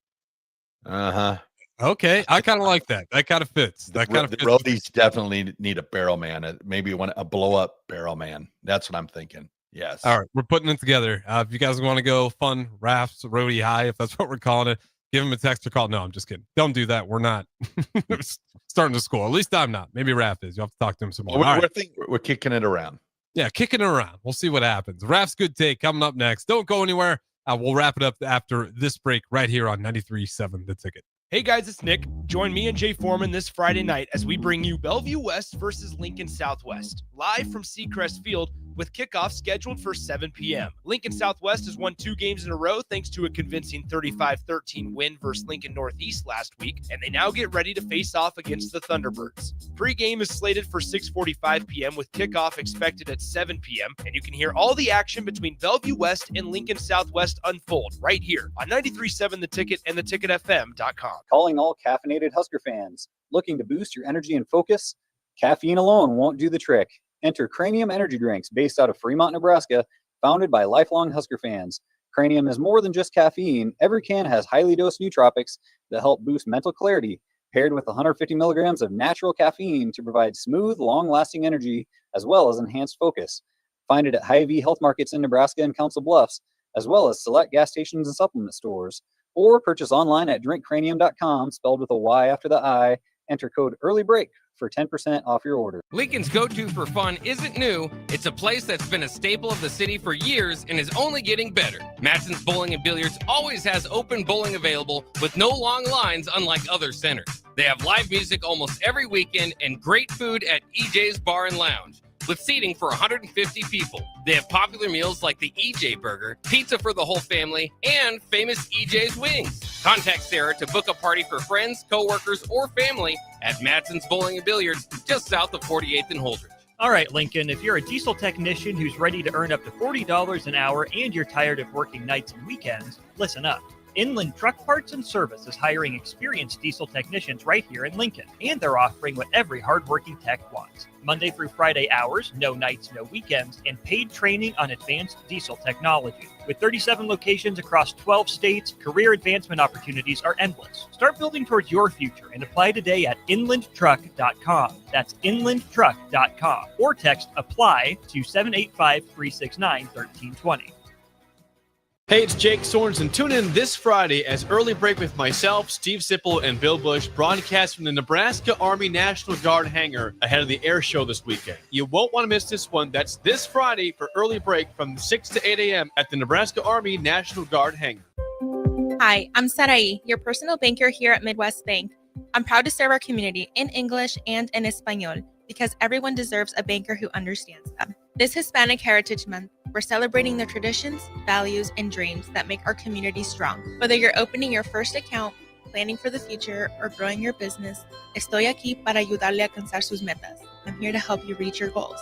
Okay, I kind of like that. That kind of fits. The roadies definitely need a Barrel Man. Maybe a blow up Barrel Man. That's what I'm thinking. Yes. All right, we're putting it together. If you guys want to go fun Raff's Roadie High, if that's what we're calling it, give him a text or call. No, I'm just kidding. Don't do that. We're not starting to school. At least I'm not. Maybe Raff is. You'll have to talk to him some more. We're kicking it around. Yeah, kicking it around. We'll see what happens. Raff's Good Take coming up next. Don't go anywhere. We'll wrap it up after this break right here on 93.7 The Ticket. Hey guys, it's Nick. Join me and Jay Foreman this Friday night as we bring you Bellevue West versus Lincoln Southwest, live from Seacrest Field with kickoff scheduled for 7 p.m. Lincoln Southwest has won 2 games in a row thanks to a convincing 35-13 win versus Lincoln Northeast last week, and they now get ready to face off against the Thunderbirds. Pre-game is slated for 6:45 p.m. with kickoff expected at 7 p.m., and you can hear all the action between Bellevue West and Lincoln Southwest unfold right here on 93.7 The Ticket and theticketfm.com. Calling all caffeinated Husker fans. Looking to boost your energy and focus? Caffeine alone won't do the trick. Enter Cranium Energy Drinks based out of Fremont, Nebraska, founded by lifelong Husker fans. Cranium is more than just caffeine. Every can has highly dosed nootropics that help boost mental clarity, paired with 150 milligrams of natural caffeine to provide smooth, long-lasting energy as well as enhanced focus. Find it at Hy-Vee Health Markets in Nebraska and Council Bluffs, as well as select gas stations and supplement stores. Or purchase online at drinkcranium.com, spelled with a Y after the I. Enter code EARLYBREAK for 10% off your order. Lincoln's go-to for fun isn't new. It's a place that's been a staple of the city for years and is only getting better. Matson's Bowling and Billiards always has open bowling available with no long lines, unlike other centers. They have live music almost every weekend and great food at EJ's Bar and Lounge, with seating for 150 people. They have popular meals like the EJ Burger, pizza for the whole family, and famous EJ's Wings. Contact Sarah to book a party for friends, coworkers, or family at Matson's Bowling and Billiards, just south of 48th and Holdridge. All right, Lincoln, if you're a diesel technician who's ready to earn up to $40 an hour and you're tired of working nights and weekends, listen up. Inland Truck Parts and Service is hiring experienced diesel technicians right here in Lincoln, and they're offering what every hardworking tech wants. Monday through Friday hours, no nights, no weekends, and paid training on advanced diesel technology. With 37 locations across 12 states, career advancement opportunities are endless. Start building towards your future and apply today at inlandtruck.com. That's inlandtruck.com. Or text APPLY to 785-369-1320. Hey, it's Jake Sorensen. Tune in this Friday as Early Break with myself, Steve Sipple, and Bill Bush broadcast from the Nebraska Army National Guard hangar ahead of the air show this weekend. You won't want to miss this one. That's this Friday for Early Break from 6 to 8 a.m. at the Nebraska Army National Guard hangar. Hi, I'm Sarai, your personal banker here at Midwest Bank. I'm proud to serve our community in English and in Espanol because everyone deserves a banker who understands them. This Hispanic Heritage Month, we're celebrating the traditions, values, and dreams that make our community strong. Whether you're opening your first account, planning for the future, or growing your business, estoy aquí para ayudarle a alcanzar sus metas. I'm here to help you reach your goals.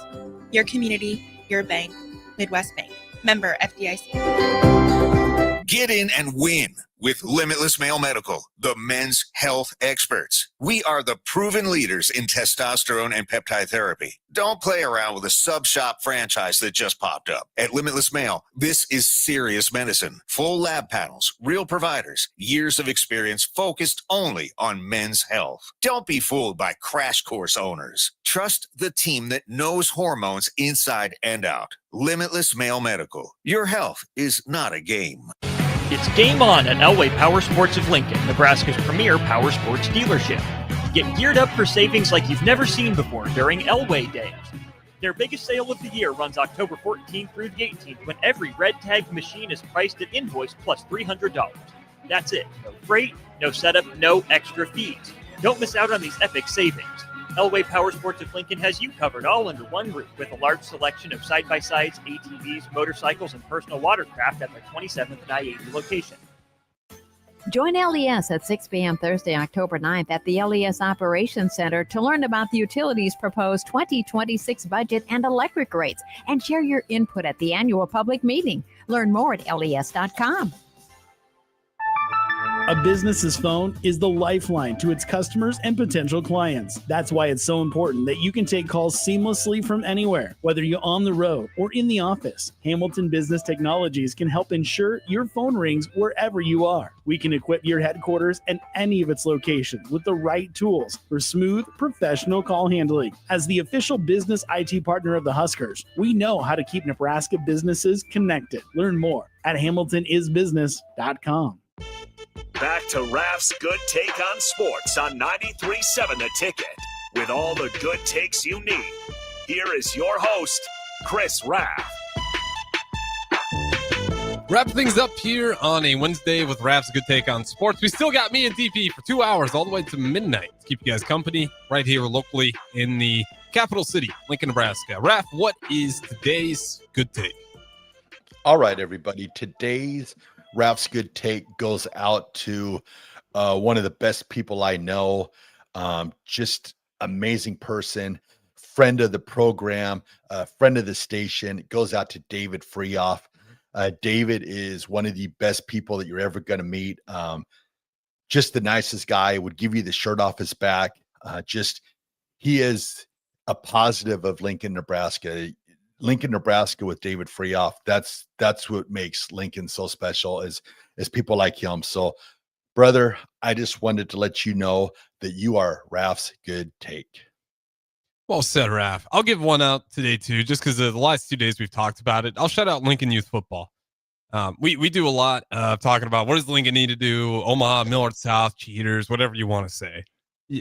Your community, your bank, Midwest Bank. Member FDIC. Get in and win with Limitless Male Medical, the men's health experts. We are the proven leaders in testosterone and peptide therapy. Don't play around with a sub-shop franchise that just popped up. At Limitless Male, this is serious medicine. Full lab panels, real providers, years of experience focused only on men's health. Don't be fooled by crash course owners. Trust the team that knows hormones inside and out. Limitless Male Medical. Your health is not a game. It's game on at Elway Power Sports of Lincoln, Nebraska's premier power sports dealership. Get geared up for savings like you've never seen before during Elway Days. Their biggest sale of the year runs October 14th through the 18th when every red tagged machine is priced at invoice plus $300. That's it. No freight, no setup, no extra fees. Don't miss out on these epic savings. Elway Power Sports of Lincoln has you covered all under one roof with a large selection of side-by-sides, ATVs, motorcycles, and personal watercraft at their 27th and I-80 location. Join LES at 6 p.m. Thursday, October 9th at the LES Operations Center to learn about the utilities' proposed 2026 budget and electric rates and share your input at the annual public meeting. Learn more at les.com. A business's phone is the lifeline to its customers and potential clients. That's why it's so important that you can take calls seamlessly from anywhere, whether you're on the road or in the office. Hamilton Business Technologies can help ensure your phone rings wherever you are. We can equip your headquarters and any of its locations with the right tools for smooth, professional call handling. As the official business IT partner of the Huskers, we know how to keep Nebraska businesses connected. Learn more at hamiltonisbusiness.com. Back to Raff's Good Take on Sports on 93.7 The Ticket. With all the good takes you need, here is your host, Chris Raff. Wrap things up here on a Wednesday with Raff's Good Take on Sports. We still got me and DP for 2 hours all the way to midnight to keep you guys company right here locally in the capital city, Lincoln, Nebraska. Raff, what is today's good take? All right, everybody. Today's Raff's Good Take goes out to one of the best people I know. Just amazing person, friend of the program, friend of the station. It goes out to David Freehoff. David is one of the best people that you're ever going to meet. Just the nicest guy, would give you the shirt off his back. He is a positive of Lincoln, Nebraska. Lincoln, Nebraska with David Freehoff. That's what makes Lincoln so special is people like him. So, brother, I just wanted to let you know that you are Raff's Good Take. Well said, Raff. I'll give one out today too, just because the last 2 days we've talked about it. I'll shout out Lincoln Youth Football. We do a lot of talking about what does Lincoln need to do, Omaha, Millard South, cheaters, whatever you want to say.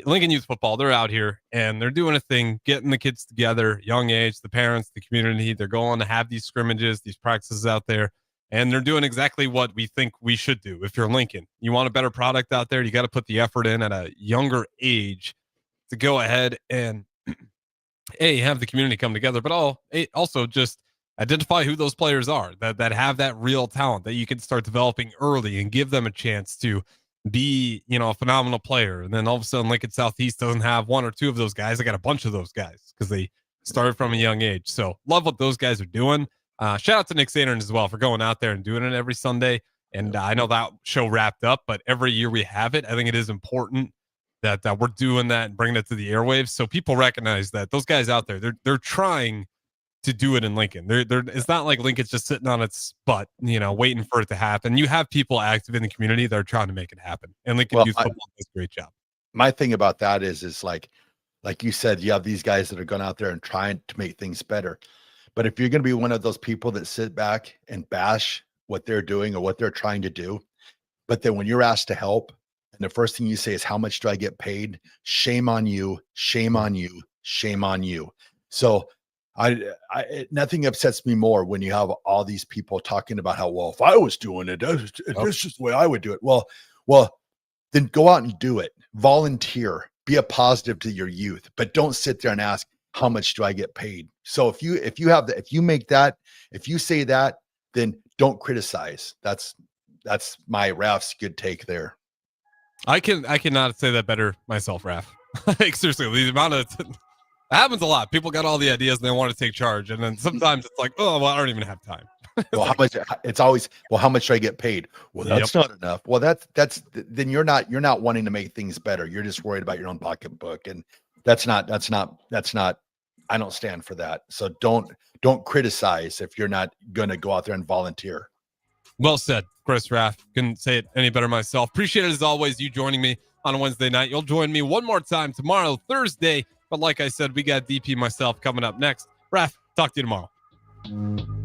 Lincoln Youth Football, they're out here and they're doing a thing, getting the kids together, young age, the parents, the community. They're going to have these scrimmages, these practices out there, and they're doing exactly what we think we should do. If you're Lincoln, you want a better product out there, you got to put the effort in at a younger age to go ahead and have the community come together, but also just identify who those players are that have that real talent that you can start developing early and give them a chance to be, a phenomenal player. And then all of a sudden Lincoln Southeast doesn't have one or two of those guys. They got a bunch of those guys because they started from a young age. So love what those guys are doing. Shout out to Nick Sanders as well for going out there and doing it every Sunday. And I know that show wrapped up, but every year we have it. I think it is important that we're doing that and bringing it to the airwaves so people recognize that those guys out there, they're trying to do it in Lincoln. It's not like Lincoln's just sitting on its butt, waiting for it to happen. You have people active in the community that are trying to make it happen. And Lincoln Youth Football does a great job. My thing about that is like you said, you have these guys that are going out there and trying to make things better. But if you're going to be one of those people that sit back and bash what they're doing or what they're trying to do. But then when you're asked to help, and the first thing you say is, how much do I get paid? Shame on you, shame on you, shame on you. So nothing upsets me more when you have all these people talking about how, well, if I was doing it, this is just the way I would do it. Well, then go out and do it. Volunteer, be a positive to your youth, but don't sit there and ask, how much do I get paid? So if you say that, then don't criticize. That's my Raff's good take there. I cannot say that better myself, Raff. Like, seriously, the amount of it happens a lot. People got all the ideas and they want to take charge, and then sometimes it's like, oh, well, I don't even have time. Well, how much? It's always, well, how much do I get paid? Well, that's not enough. Well, that's then you're not wanting to make things better. You're just worried about your own pocketbook, and that's not. I don't stand for that. So don't criticize if you're not going to go out there and volunteer. Well said, Chris Raff. Couldn't say it any better myself. Appreciate it as always, you joining me on a Wednesday night. You'll join me one more time tomorrow, Thursday. But like I said, we got DP myself coming up next. Raff, talk to you tomorrow.